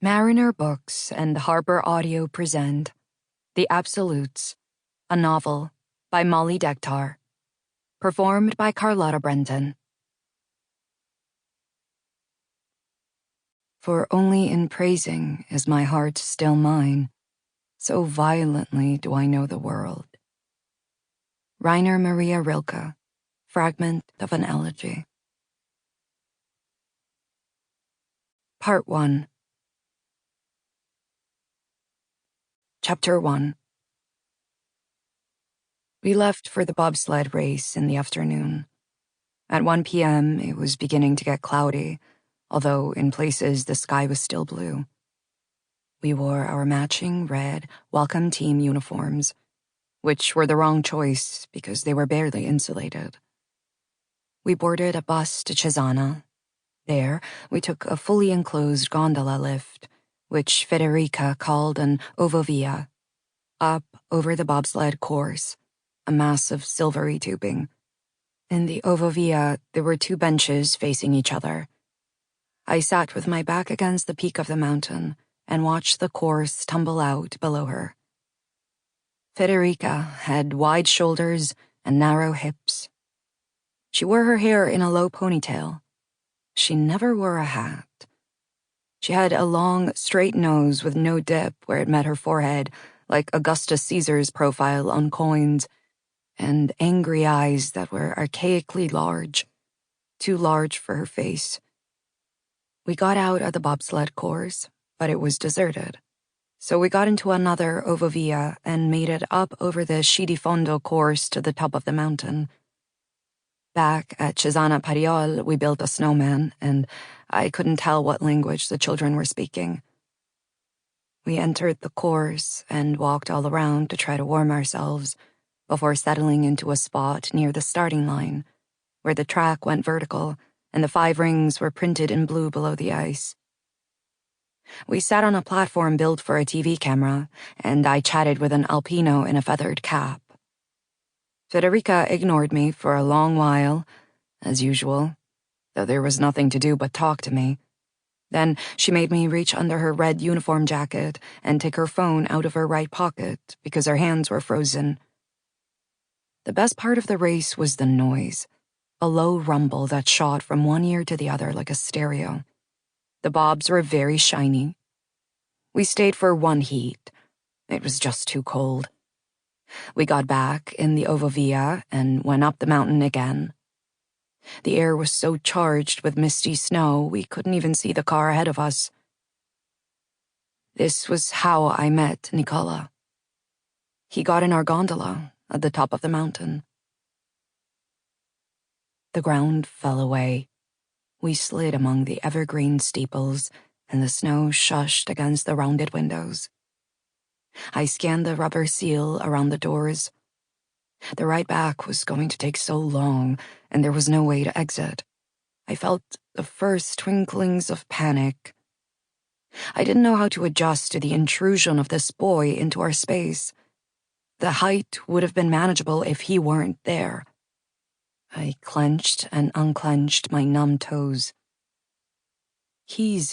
Mariner Books and HarperAudio present The Absolutes, a novel by Molly Dektar, performed by Carlotta Brentan. For only in praising is my heart still mine, so violently do I know the world. Rainer Maria Rilke, Fragment of an Elegy. Part 1. Chapter 1. We left for the bobsled race in the afternoon. At 1 p.m., it was beginning to get cloudy, although in places the sky was still blue. We wore our matching red welcome team uniforms, which were the wrong choice because they were barely insulated. We boarded a bus to Cesana. There, we took a fully enclosed gondola lift, which Federica called an ovovia, up over the bobsled course, a mass of silvery tubing. In the ovovia, there were 2 benches facing each other. I sat with my back against the peak of the mountain and watched the course tumble out below her. Federica had wide shoulders and narrow hips. She wore her hair in a low ponytail. She never wore a hat. She had a long, straight nose with no dip where it met her forehead, like Augustus Caesar's profile on coins, and angry eyes that were archaically large, too large for her face. We got out at the bobsled course, but it was deserted. So we got into another ovovia and made it up over the Sci di Fondo course to the top of the mountain. Back at Cesana Pariol, we built a snowman, and I couldn't tell what language the children were speaking. We entered the course and walked all around to try to warm ourselves before settling into a spot near the starting line, where the track went vertical and the 5 rings were printed in blue below the ice. We sat on a platform built for a TV camera, and I chatted with an alpino in a feathered cap. Federica ignored me for a long while, as usual, though there was nothing to do but talk to me. Then she made me reach under her red uniform jacket and take her phone out of her right pocket because her hands were frozen. The best part of the race was the noise, a low rumble that shot from one ear to the other like a stereo. The bobs were very shiny. We stayed for 1 heat. It was just too cold. We got back in the ovovia and went up the mountain again. The air was so charged with misty snow we couldn't even see the car ahead of us. This was how I met Nicola. He got in our gondola at the top of the mountain. The ground fell away. We slid among the evergreen steeples, and the snow shushed against the rounded windows. I scanned the rubber seal around the doors. The ride back was going to take so long, and there was no way to exit. I felt the first twinklings of panic. I didn't know how to adjust to the intrusion of this boy into our space. The height would have been manageable if he weren't there. I clenched and unclenched my numb toes. She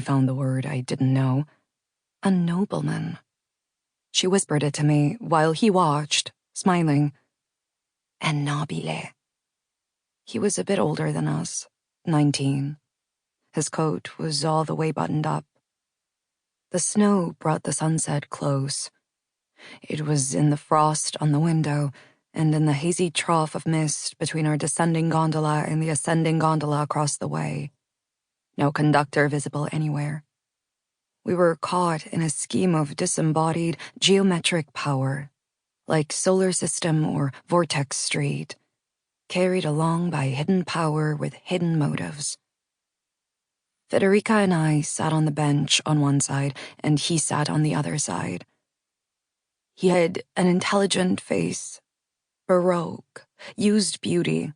found the word I didn't know, a nobleman. She whispered it to me while he watched, smiling. And nobile. He was a bit older than us, 19. His coat was all the way buttoned up. The snow brought the sunset close. It was in the frost on the window and in the hazy trough of mist between our descending gondola and the ascending gondola across the way. No conductor visible anywhere. We were caught in a scheme of disembodied geometric power, like Solar System or Vortex Street, carried along by hidden power with hidden motives. Federica and I sat on the bench on one side, and he sat on the other side. He had an intelligent face, baroque, used beauty.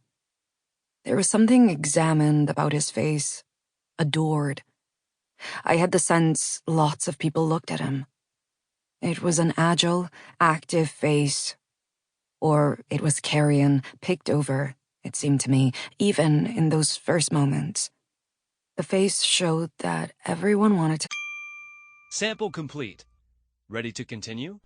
There was something examined about his face, adored. I had the sense lots of people looked at him. It was an agile, active face. Or it was carrion, picked over, it seemed to me, even in those first moments. The face showed that everyone wanted to Sample complete. Ready to continue?